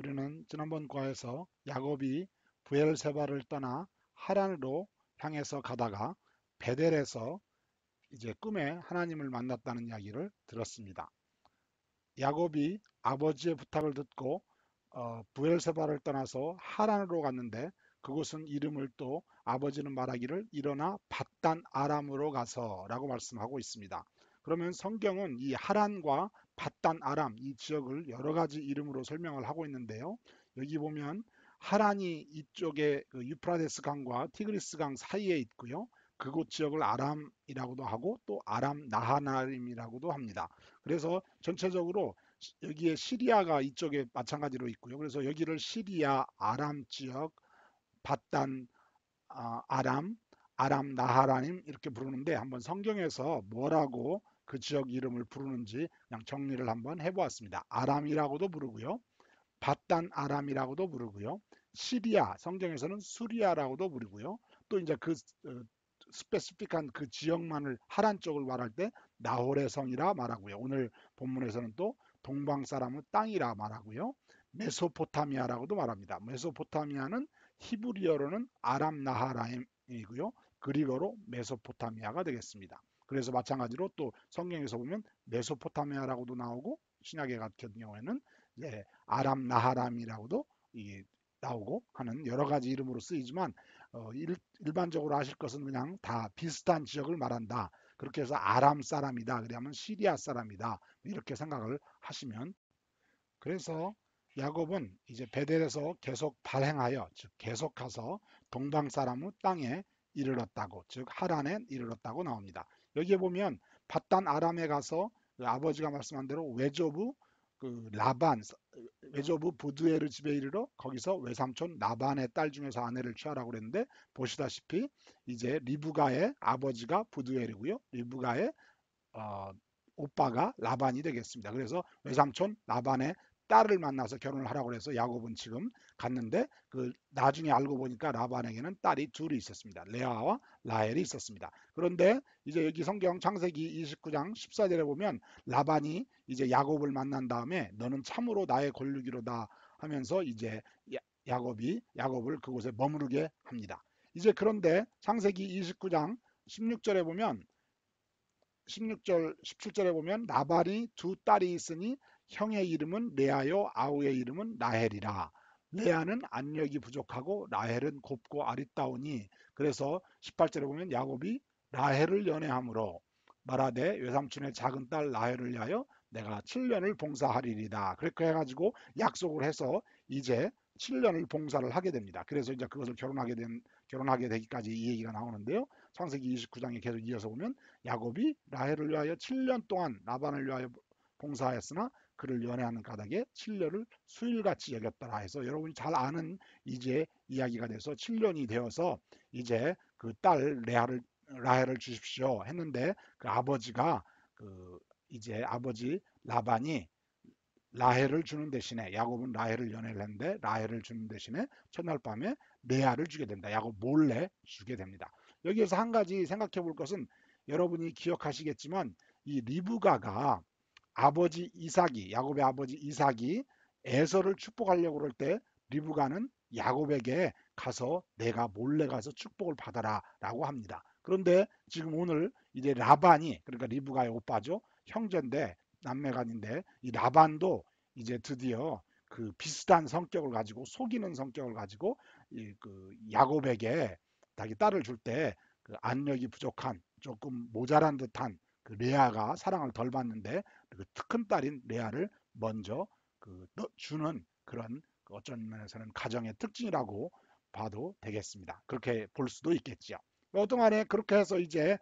우리는 지난번 과에서 야곱이 브엘세바를 떠나 하란으로 향해서 가다가 베델에서 이제 꿈에 하나님을 만났다는 이야기를 들었습니다. 야곱이 아버지의 부탁을 듣고 브엘세바를 떠나서 하란으로 갔는데 그곳은 이름을 또 아버지는 말하기를 일어나 밧단 아람으로 가서라고 말씀하고 있습니다. 그러면 성경은 이 하란과 밧단 아람 이 지역을 여러 가지 이름으로 설명을 하고 있는데요. 여기 보면 하란이 이쪽에 그 유프라데스 강과 티그리스 강 사이에 있고요. 그곳 지역을 아람이라고도 하고 또 아람 나하나림이라고도 합니다. 그래서 전체적으로 여기에 시리아가 이쪽에 마찬가지로 있고요. 그래서 여기를 시리아, 아람 지역, 바단, 아람, 아람 나하라님 이렇게 부르는데 한번 성경에서 뭐라고 그 지역 이름을 부르는지 그냥 정리를 한번 해보았습니다. 아람이라고도 부르고요. 바단 아람이라고도 부르고요. 시리아, 성경에서는 수리아라고도 부르고요. 또 이제 그 스페시픽한 그 지역만을 하란 쪽을 말할 때 나홀의 성이라 말하고요. 오늘 본문에서는 또 동방 사람의 땅이라 말하고요. 메소포타미아라고도 말합니다. 메소포타미아는 히브리어로는 아람 나하라임이고요. 그리거로 메소포타미아가 되겠습니다. 그래서 마찬가지로 또 성경에서 보면 메소포타미아라고도 나오고 신약의 같은 경우에는 아람 나하람이라고도 나오고 하는 여러 가지 이름으로 쓰이지만 일반적으로 아실 것은 그냥 다 비슷한 지역을 말한다. 그렇게 해서 아람 사람이다. 그러면 시리아 사람이다. 이렇게 생각을 하시면 그래서 야곱은 이제 베델에서 계속 발행하여 즉 계속 가서 동방 사람의 땅에 이르렀다고 즉 하란에 이르렀다고 나옵니다. 여기에 보면 밧단 아람에 가서 그 아버지가 말씀한 대로 외조부 그 라반 외조부 부두에르 집에 이르러 거기서 외삼촌 라반의 딸 중에서 아내를 취하라고 그랬는데 보시다시피 이제 리브가의 아버지가 부두엘이고요. 리브가의 어, 오빠가 라반이 되겠습니다. 그래서 외삼촌 라반의 딸을 만나서 결혼을 하라고 해서 야곱은 지금 갔는데 그 나중에 알고 보니까 라반에게는 딸이 둘이 있었습니다. 레아와 라헬이 있었습니다. 그런데 이제 여기 성경 창세기 29장 14절에 보면 라반이 이제 야곱을 만난 다음에 너는 참으로 나의 권류기로다 하면서 이제 야곱을 그곳에 머무르게 합니다. 이제 그런데 창세기 29장 16절에 보면 16절, 17절에 보면 나발이 두 딸이 있으니 형의 이름은 레아요 아우의 이름은 라헬이라. 레아는 안력이 부족하고 라헬은 곱고 아리따우니 그래서 18절에 보면 야곱이 라헬을 연애함으로 말하되 외삼촌의 작은 딸 라헬을 위하여 내가 7년을 봉사하리이다. 그렇게 해가지고 약속을 해서 이제 7년을 봉사를 하게 됩니다. 그래서 이제 그것을 결혼하게 되기까지 이 얘기가 나오는데요. 창세기 29장에 계속 이어서 보면 야곱이 라헬을 위하여 7년 동안 라반을 위하여 봉사하였으나 그를 연애하는 까닭에 7년을 수일같이 여겼더라 해서 여러분이 잘 아는 이제 이야기가 돼서 7년이 되어서 이제 그 딸 라헬을 주십시오 했는데 그 아버지가 그 이제 아버지 라반이 라헬을 주는 대신에 야곱은 라헬을 연애를 했는데 라헬을 주는 대신에 첫날 밤에 레아를 주게 됩니다. 야곱 몰래 주게 됩니다. 여기에서 한 가지 생각해 볼 것은 여러분이 기억하시겠지만 이 리브가가 아버지 이삭이 야곱의 아버지 이삭이 에서를 축복하려고 그럴 때 리브가는 야곱에게 가서 내가 몰래 가서 축복을 받아라 라고 합니다. 그런데 지금 오늘 이제 라반이 그러니까 리브가의 오빠죠. 형제인데 남매간인데 이 라반도 이제 드디어 그 비슷한 성격을 가지고 속이는 성격을 가지고 그 야곱에게 자기 딸을 줄 때 그 안력이 부족한 조금 모자란 듯한 그 레아가 사랑을 덜 받는데 그 큰 딸인 레아를 먼저 그 주는 그런 어쩐 면에서는 가정의 특징이라고 봐도 되겠습니다. 그렇게 볼 수도 있겠죠. 어떠간에 그렇게 해서 이제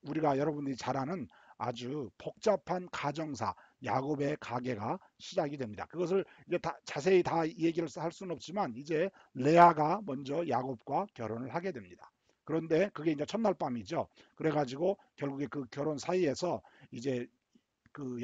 우리가 여러분들이 잘 아는 아주 복잡한 가정사 야곱의 가계가 시작이 됩니다. 그것을 이제 다 자세히 다 얘기를 할 수는 없지만 이제 레아가 먼저 야곱과 결혼을 하게 됩니다. 그런데 그게 이제 첫날 밤이죠. 그래가지고 결국에 그 결혼 사이에서 이제 그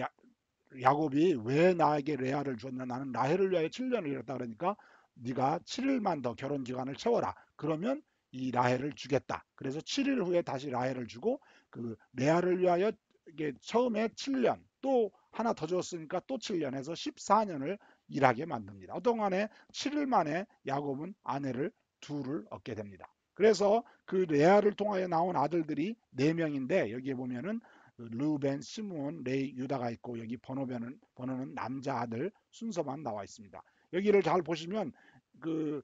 야곱이 왜 나에게 레아를 주었냐 나는 라헬을 위하여 7년을 일했다 그러니까 네가 7일만 더 결혼 기간을 채워라. 그러면 이 라헬을 주겠다. 그래서 7일 후에 다시 라헬을 주고 그 레아를 위하여 이게 처음에 7년 또 하나 더 줬으니까 또 7년 해서 14년을 일하게 만듭니다. 어떤 간에 7일 만에 야곱은 아내를 둘을 얻게 됩니다. 그래서 그 레아를 통하여 나온 아들들이 4명인데 여기에 보면은 르우벤, 시므온, 레이, 유다가 있고 여기 번호는 남자 아들 순서만 나와 있습니다. 여기를 잘 보시면 그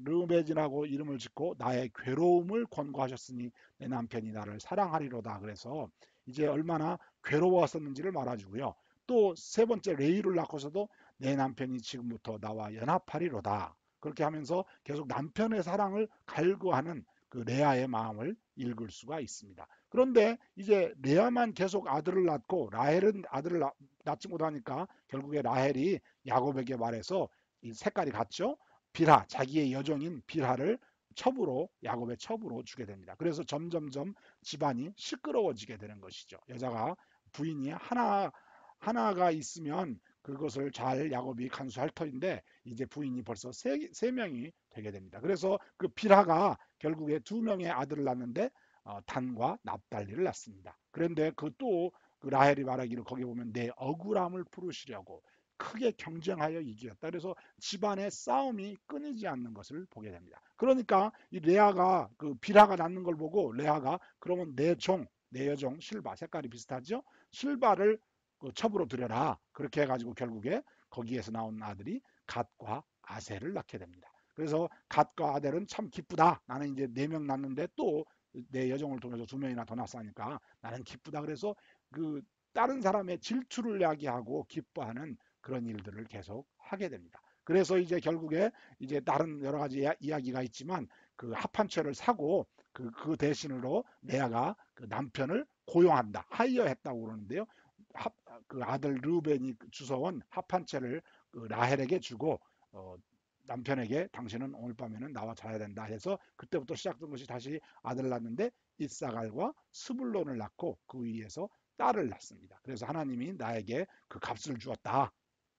르우벤이라고 이름을 짓고 나의 괴로움을 권고하셨으니 내 남편이 나를 사랑하리로다. 그래서 이제 얼마나 괴로웠었는지를 말해주고요. 또 세 번째 레이를 낳고서도 내 남편이 지금부터 나와 연합하리로다. 그렇게 하면서 계속 남편의 사랑을 갈구하는 그 레아의 마음을 읽을 수가 있습니다. 그런데 이제 레아만 계속 아들을 낳고 라헬은 아들을 낳지 못하니까 결국에 라헬이 야곱에게 말해서 이 색깔이 같죠? 빌하, 자기의 여종인 빌하를 야곱의 첩으로 주게 됩니다. 그래서 점점점 집안이 시끄러워지게 되는 것이죠. 여자가 부인이 하나가 있으면 그것을 잘 야곱이 간수할 터인데 이제 부인이 벌써 세 명이 되게 됩니다. 그래서 그 빌하가 결국에 2명의 아들을 낳는데 단과 납달리를 낳습니다. 그런데 그 라헬이 말하기를 거기 보면 내 억울함을 풀으시려고 크게 경쟁하여 이기었다. 그래서 집안의 싸움이 끊이지 않는 것을 보게 됩니다. 그러니까 이 레아가 그 빌하가 낳는 걸 보고 레아가 그러면 내 여종 실바 색깔이 비슷하죠? 실바를 그 첩으로 들여라. 그렇게 해가지고 결국에 거기에서 나온 아들이 갓과 아셀을 낳게 됩니다. 그래서 갓과 아델은 참 기쁘다. 나는 이제 4명 낳는데 또 내 여종을 통해서 2명이나 더 낳았으니까 나는 기쁘다. 그래서 그 다른 사람의 질투를 야기하고 기뻐하는 그런 일들을 계속 하게 됩니다. 그래서 이제 결국에 이제 다른 여러 가지 이야기가 있지만 그 합판체를 사고 그 대신으로 레아가 그 남편을 고용한다. 하이어했다고 그러는데요. 그 아들 르우벤이 주워온 합판체를 그 라헬에게 주고 남편에게 당신은 오늘 밤에는 나와 자야 된다 해서 그때부터 시작된 것이 다시 아들을 낳는데 이사갈과 스불론을 낳고 그 위에서 딸을 낳습니다. 그래서 하나님이 나에게 그 값을 주었다.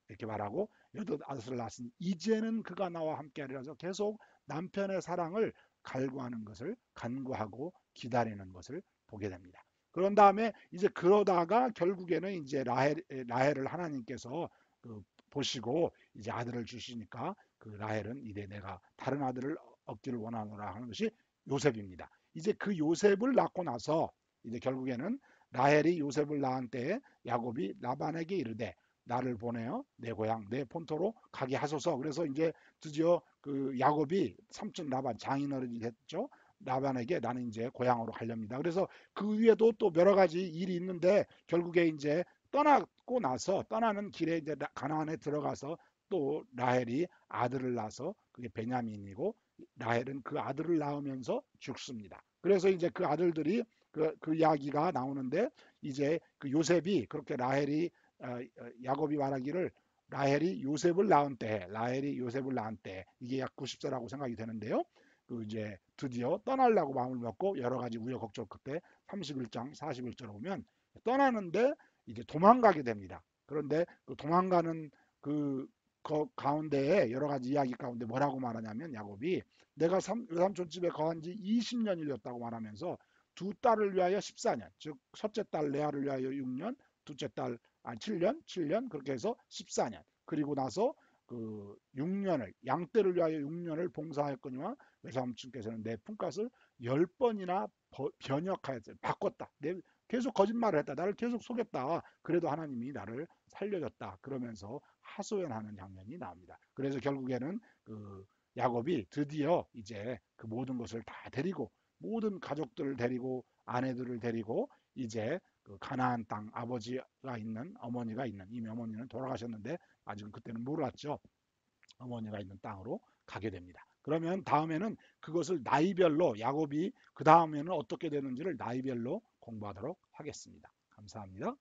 이렇게 말하고 여덟 아들을 낳았으니 이제는 그가 나와 함께하리라서 계속 남편의 사랑을 갈구하는 것을 간구하고 기다리는 것을 보게 됩니다. 그런 다음에 이제 그러다가 결국에는 이제 라헬을 하나님께서 그 보시고 이제 아들을 주시니까 그 라헬은 이제 내가 다른 아들을 얻기를 원하노라 하는 것이 요셉입니다. 이제 그 요셉을 낳고 나서 이제 결국에는 라헬이 요셉을 낳은 때에 야곱이 라반에게 이르되 나를 보내어 내 고향 내 본토로 가게 하소서. 그래서 이제 드디어 그 야곱이 삼촌 라반 장인어른이 됐죠. 라반에게 나는 이제 고향으로 가렵니다. 그래서 그 위에도 또 여러 가지 일이 있는데 결국에 이제 떠나고 나서 떠나는 길에 이제 가나안에 들어가서 또 라헬이 아들을 낳아서 그게 베냐민이고 라헬은 그 아들을 낳으면서 죽습니다. 그래서 이제 그 아들들이 그 이야기가 나오는데 이제 그 요셉이 그렇게 야곱이 말하기를 라헬이 요셉을 낳은 때 이게 약 90세라고 생각이 되는데요. 그 이제 드디어 떠나려고 마음을 먹고 여러 가지 우여곡절 끝에 31장 41절에 보면 떠나는데 이제 도망가게 됩니다. 그런데 그 도망가는 그 가운데에 여러 가지 이야기 가운데 뭐라고 말하냐면 야곱이 내가 외삼촌 집에 거한 지 20년이었다고 말하면서 두 딸을 위하여 14년, 즉 첫째 딸 레아를 위하여 6년, 둘째 딸 7년 그렇게 해서 14년. 그리고 나서 그 6년을 양떼를 위하여 6년을 봉사하였거니와 외삼촌께서는 내 품값을 10번이나 변역하였어요. 바꿨다. 계속 거짓말을 했다. 나를 계속 속였다. 그래도 하나님이 나를 살려줬다. 그러면서 하소연하는 장면이 나옵니다. 그래서 결국에는 그 야곱이 드디어 이제 그 모든 것을 다 데리고 모든 가족들을 데리고 아내들을 데리고 이제 그 가나안 땅 아버지가 있는 어머니가 있는 이미 어머니는 돌아가셨는데 아직은 그때는 몰랐죠. 어머니가 있는 땅으로 가게 됩니다. 그러면 다음에는 그것을 나이별로 야곱이 그 다음에는 어떻게 되는지를 나이별로 공부하도록 하겠습니다. 감사합니다.